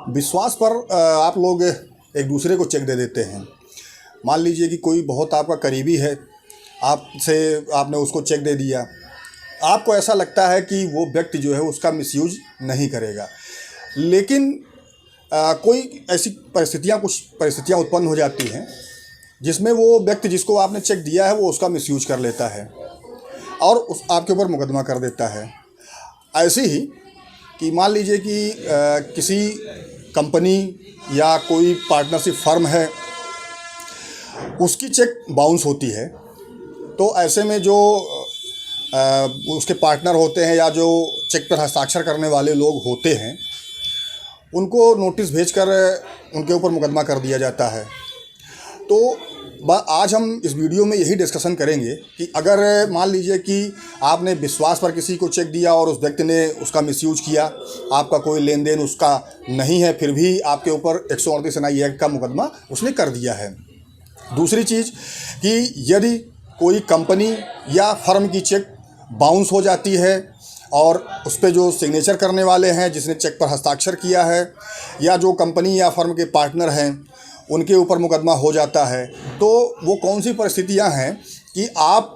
विश्वास पर आप लोग एक दूसरे को चेक दे देते हैं। मान लीजिए कि कोई बहुत आपका करीबी है, आपने उसको चेक दे दिया। आपको ऐसा लगता है कि वो व्यक्ति जो है उसका मिसयूज़ नहीं करेगा, लेकिन कोई ऐसी कुछ परिस्थितियाँ उत्पन्न हो जाती हैं जिसमें वो व्यक्ति जिसको आपने चेक दिया है वो उसका मिसयूज़ कर लेता है और आपके ऊपर मुकदमा कर देता है। ऐसे ही कि मान लीजिए कि किसी कंपनी या कोई पार्टनरशिप फर्म है, उसकी चेक बाउंस होती है, तो ऐसे में जो उसके पार्टनर होते हैं या जो चेक पर हस्ताक्षर करने वाले लोग होते हैं, उनको नोटिस भेजकर उनके ऊपर मुकदमा कर दिया जाता है। तो आज हम इस वीडियो में यही डिस्कशन करेंगे कि अगर मान लीजिए कि आपने विश्वास पर किसी को चेक दिया और उस व्यक्ति ने उसका मिसयूज किया, आपका कोई लेन देन उसका नहीं है, फिर भी आपके ऊपर 138 NI एक्ट का मुकदमा उसने कर दिया है। दूसरी चीज़ कि यदि कोई कंपनी या फर्म की चेक बाउंस हो जाती है और उस पर जो सिग्नेचर करने वाले हैं, जिसने चेक पर हस्ताक्षर किया है, या जो कंपनी या फर्म के पार्टनर हैं, उनके ऊपर मुकदमा हो जाता है, तो वो कौन सी परिस्थितियां हैं कि आप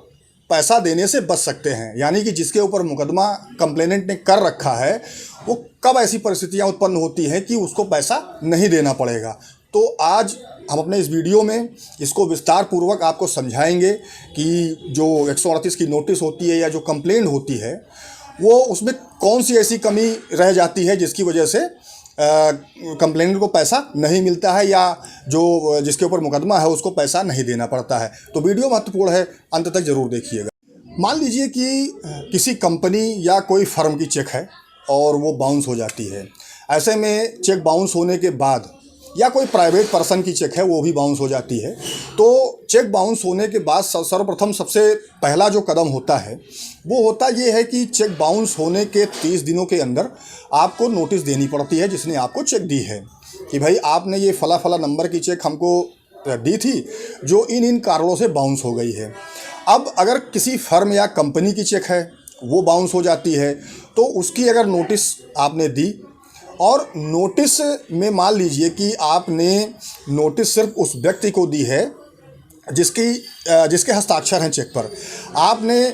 पैसा देने से बच सकते हैं। यानी कि जिसके ऊपर मुकदमा कंप्लेनेंट ने कर रखा है, वो कब ऐसी परिस्थितियां उत्पन्न होती हैं कि उसको पैसा नहीं देना पड़ेगा। तो आज हम अपने इस वीडियो में इसको विस्तार पूर्वक आपको समझाएंगे कि जो 138 की नोटिस होती है या जो कंप्लेंट होती है, वो उसमें कौन सी ऐसी कमी रह जाती है जिसकी वजह से कंप्लेनेंट को पैसा नहीं मिलता है, या जो जिसके ऊपर मुकदमा है उसको पैसा नहीं देना पड़ता है। तो वीडियो महत्वपूर्ण है, अंत तक ज़रूर देखिएगा। मान लीजिए कि किसी कंपनी या कोई फर्म की चेक है और वो बाउंस हो जाती है। ऐसे में चेक बाउंस होने के बाद, या कोई प्राइवेट पर्सन की चेक है वो भी बाउंस हो जाती है, तो चेक बाउंस होने के बाद सर्वप्रथम सबसे पहला जो कदम होता है वो होता ये है कि चेक बाउंस होने के 30 दिनों के अंदर आपको नोटिस देनी पड़ती है जिसने आपको चेक दी है कि भाई आपने ये फला नंबर की चेक हमको दी थी जो इन कारणों से बाउंस हो गई है। अब अगर किसी फर्म या कंपनी की चेक है वो बाउंस हो जाती है, तो उसकी अगर नोटिस आपने दी और नोटिस में मान लीजिए कि आपने नोटिस सिर्फ उस व्यक्ति को दी है जिसके हस्ताक्षर हैं चेक पर, आपने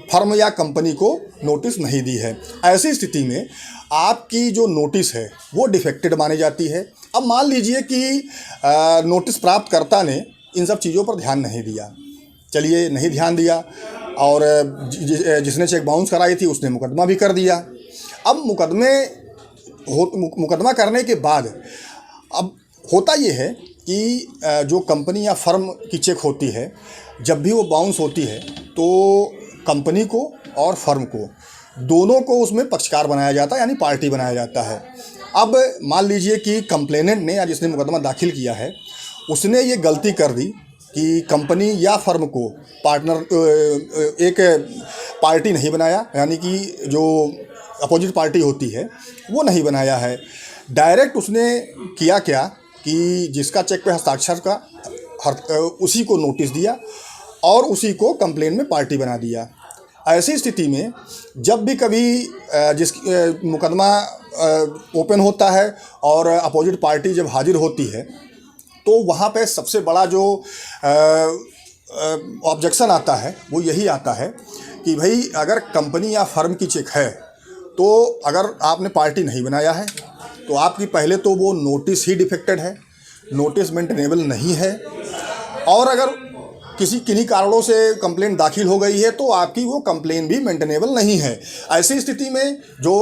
फर्म या कंपनी को नोटिस नहीं दी है। ऐसी स्थिति में आपकी जो नोटिस है वो डिफेक्टेड मानी जाती है। अब मान लीजिए कि नोटिस प्राप्तकर्ता ने इन सब चीज़ों पर ध्यान नहीं दिया, चलिए नहीं ध्यान दिया, और जिसने चेक बाउंस कराई थी उसने मुकदमा भी कर दिया। अब मुकदमा करने के बाद अब होता ये है कि जो कंपनी या फर्म की चेक होती है, जब भी वो बाउंस होती है तो कंपनी को और फर्म को दोनों को उसमें पक्षकार बनाया जाता है, यानी पार्टी बनाया जाता है। अब मान लीजिए कि कंप्लेनेंट ने या जिसने मुकदमा दाखिल किया है उसने ये गलती कर दी कि कंपनी या फर्म को एक पार्टी नहीं बनाया, यानी कि जो अपोजिट पार्टी होती है वो नहीं बनाया है। डायरेक्ट उसने किया क्या कि जिसका चेक पे हस्ताक्षर का उसी को नोटिस दिया और उसी को कंप्लेंट में पार्टी बना दिया। ऐसी स्थिति में जब भी कभी मुकदमा ओपन होता है और अपोजिट पार्टी जब हाजिर होती है, तो वहाँ पे सबसे बड़ा जो ऑब्जेक्शन आता है वो यही आता है कि भाई अगर कंपनी या फर्म की चेक है तो अगर आपने पार्टी नहीं बनाया है तो आपकी पहले तो वो नोटिस ही डिफेक्टेड है, नोटिस मेंटेनेबल नहीं है, और अगर किन्हीं कारणों से कंप्लेंट दाखिल हो गई है तो आपकी वो कंप्लेंट भी मेंटेनेबल नहीं है। ऐसी स्थिति में जो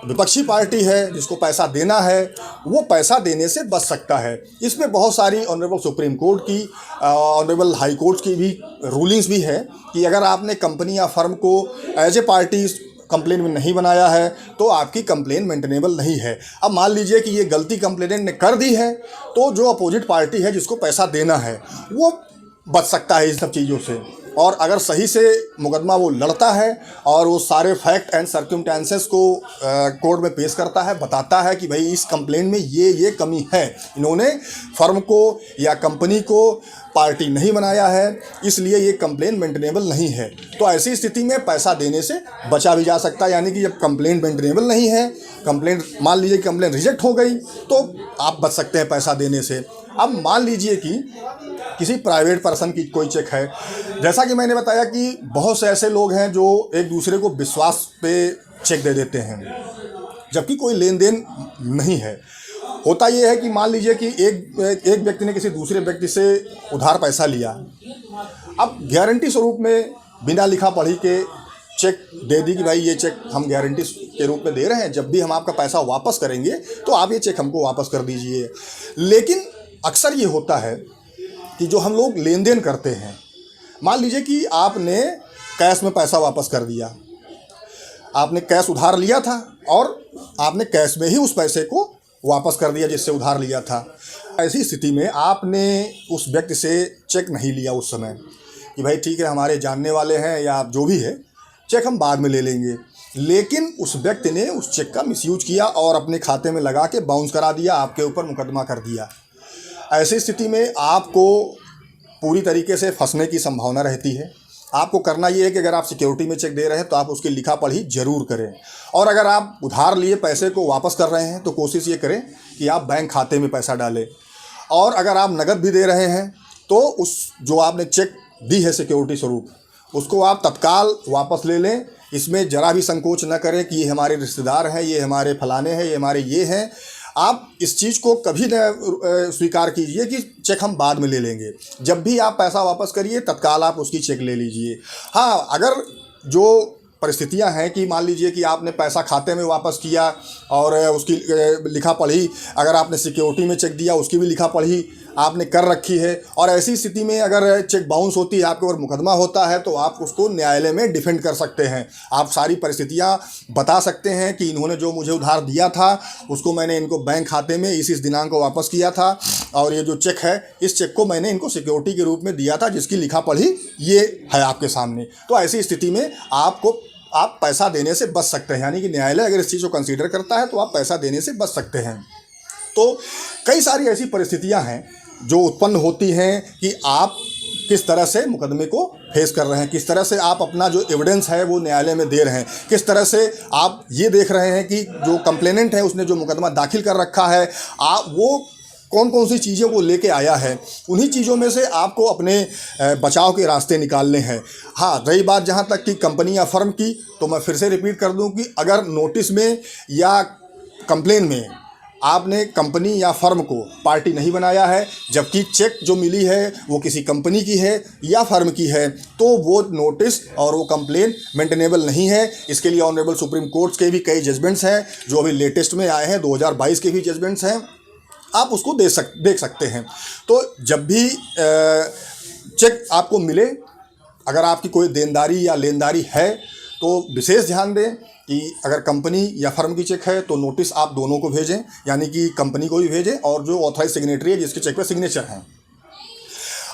विपक्षी पार्टी है जिसको पैसा देना है वो पैसा देने से बच सकता है। इसमें बहुत सारी ऑनरेबल सुप्रीम कोर्ट की, ऑनरेबल हाई कोर्ट की भी रूलिंग्स भी है कि अगर आपने कंपनी या फर्म को एज ए पार्टी कंप्लेंट में नहीं बनाया है तो आपकी कंप्लेंट मेंटेनेबल नहीं है। अब मान लीजिए कि ये गलती कंप्लेनेंट ने कर दी है, तो जो अपोजिट पार्टी है जिसको पैसा देना है वो बच सकता है इन सब चीज़ों से। और अगर सही से मुकदमा वो लड़ता है और वो सारे फैक्ट एंड सर्कमस्टेंसेस को कोर्ट में पेश करता है, बताता है कि भाई इस कंप्लेंट में ये कमी है, इन्होंने फर्म को या कंपनी को पार्टी नहीं बनाया है, इसलिए ये कंप्लेंट मेंटेनेबल नहीं है, तो ऐसी स्थिति में पैसा देने से बचा भी जा सकता है। यानी कि जब कंप्लेंट मेंटेनेबल नहीं है, कंप्लेंट मान लीजिए कंप्लेंट रिजेक्ट हो गई, तो आप बच सकते हैं पैसा देने से। अब मान लीजिए कि किसी प्राइवेट पर्सन की कोई चेक है, जैसा कि मैंने बताया कि बहुत से ऐसे लोग हैं जो एक दूसरे को विश्वास पे चेक दे देते हैं, जबकि कोई लेन देन नहीं है। होता ये है कि मान लीजिए कि एक व्यक्ति ने किसी दूसरे व्यक्ति से उधार पैसा लिया, अब गारंटी स्वरूप में बिना लिखा पढ़ी के चेक दे दी कि भाई ये चेक हम गारंटी के रूप में दे रहे हैं, जब भी हम आपका पैसा वापस करेंगे तो आप ये चेक हमको वापस कर दीजिए। लेकिन अक्सर ये होता है कि जो हम लोग लेन देन करते हैं, मान लीजिए कि आपने कैश में पैसा वापस कर दिया, आपने कैश उधार लिया था और आपने कैश में ही उस पैसे को वापस कर दिया जिससे उधार लिया था। ऐसी स्थिति में आपने उस व्यक्ति से चेक नहीं लिया उस समय कि भाई ठीक है हमारे जानने वाले हैं या जो भी है, चेक हम बाद में ले लेंगे, लेकिन उस व्यक्ति ने उस चेक का मिसयूज किया और अपने खाते में लगा के बाउंस करा दिया, आपके ऊपर मुकदमा कर दिया। ऐसी स्थिति में आपको पूरी तरीके से फंसने की संभावना रहती है। आपको करना ये है कि अगर आप सिक्योरिटी में चेक दे रहे हैं तो आप उसकी लिखा पढ़ी जरूर करें, और अगर आप उधार लिए पैसे को वापस कर रहे हैं तो कोशिश ये करें कि आप बैंक खाते में पैसा डालें, और अगर आप नकद भी दे रहे हैं तो उस जो आपने चेक दी है सिक्योरिटी स्वरूप उसको आप तत्काल वापस ले लें। इसमें ज़रा भी संकोच न करें कि ये हमारे रिश्तेदार हैं, ये हमारे फलाने हैं, ये हमारे ये हैं। आप इस चीज़ को कभी न स्वीकार कीजिए कि चेक हम बाद में ले लेंगे। जब भी आप पैसा वापस करिए तत्काल आप उसकी चेक ले लीजिए। हाँ, अगर जो परिस्थितियां हैं कि मान लीजिए कि आपने पैसा खाते में वापस किया और उसकी लिखा पढ़ी, अगर आपने सिक्योरिटी में चेक दिया उसकी भी लिखा पढ़ी आपने कर रखी है, और ऐसी स्थिति में अगर चेक बाउंस होती है, आपके ऊपर मुकदमा होता है, तो आप उसको न्यायालय में डिफेंड कर सकते हैं। आप सारी परिस्थितियां बता सकते हैं कि इन्होंने जो मुझे उधार दिया था उसको मैंने इनको बैंक खाते में इस दिनांक को वापस किया था, और ये जो चेक है इस चेक को मैंने इनको सिक्योरिटी के रूप में दिया था जिसकी लिखा पढ़ी ये है आपके सामने। तो ऐसी स्थिति में आप पैसा देने से बच सकते हैं। यानी कि न्यायालय अगर इस चीज़ को कंसीडर करता है तो आप पैसा देने से बच सकते हैं। तो कई सारी ऐसी परिस्थितियां हैं जो उत्पन्न होती हैं कि आप किस तरह से मुकदमे को फेस कर रहे हैं, किस तरह से आप अपना जो एविडेंस है वो न्यायालय में दे रहे हैं, किस तरह से आप ये देख रहे हैं कि जो कंप्लेनेंट है उसने जो मुकदमा दाखिल कर रखा है आप वो कौन कौन सी चीज़ों को लेके आया है। उन्हीं चीज़ों में से आपको अपने बचाव के रास्ते निकालने हैं। हाँ, रही बात जहाँ तक कि कंपनी या फर्म की, तो मैं फिर से रिपीट कर दूँ कि अगर नोटिस में या कंप्लेन में आपने कंपनी या फर्म को पार्टी नहीं बनाया है, जबकि चेक जो मिली है वो किसी कंपनी की है या फर्म की है, तो वो नोटिस और वो कंप्लेन मेंटेनेबल नहीं है। इसके लिए ऑनरेबल सुप्रीम कोर्ट के भी कई जजमेंट्स हैं जो अभी लेटेस्ट में आए हैं, 2022 के भी जजमेंट्स हैं, आप उसको देख सकते हैं। तो जब भी चेक आपको मिले, अगर आपकी कोई देनदारी या लेनदारी है तो विशेष ध्यान दें कि अगर कंपनी या फर्म की चेक है तो नोटिस आप दोनों को भेजें, यानी कि कंपनी को भी भेजें और जो ऑथराइज सिग्नेटरी है जिसके चेक पे सिग्नेचर हैं।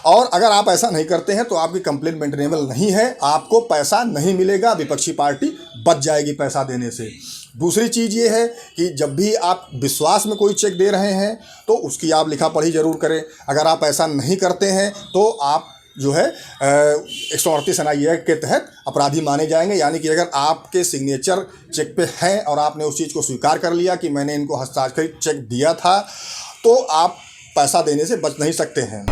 और अगर आप ऐसा नहीं करते हैं तो आपकी कंप्लेंट मेंटेनेबल नहीं है, आपको पैसा नहीं मिलेगा, विपक्षी पार्टी बच जाएगी पैसा देने से। दूसरी चीज़ ये है कि जब भी आप विश्वास में कोई चेक दे रहे हैं तो उसकी आप लिखा पढ़ी ज़रूर करें। अगर आप ऐसा नहीं करते हैं तो आप जो है 138 NI एक्ट के तहत अपराधी माने जाएंगे। यानी कि अगर आपके सिग्नेचर चेक पे हैं और आपने उस चीज़ को स्वीकार कर लिया कि मैंने इनको हस्ताक्षरित चेक दिया था, तो आप पैसा देने से बच नहीं सकते हैं।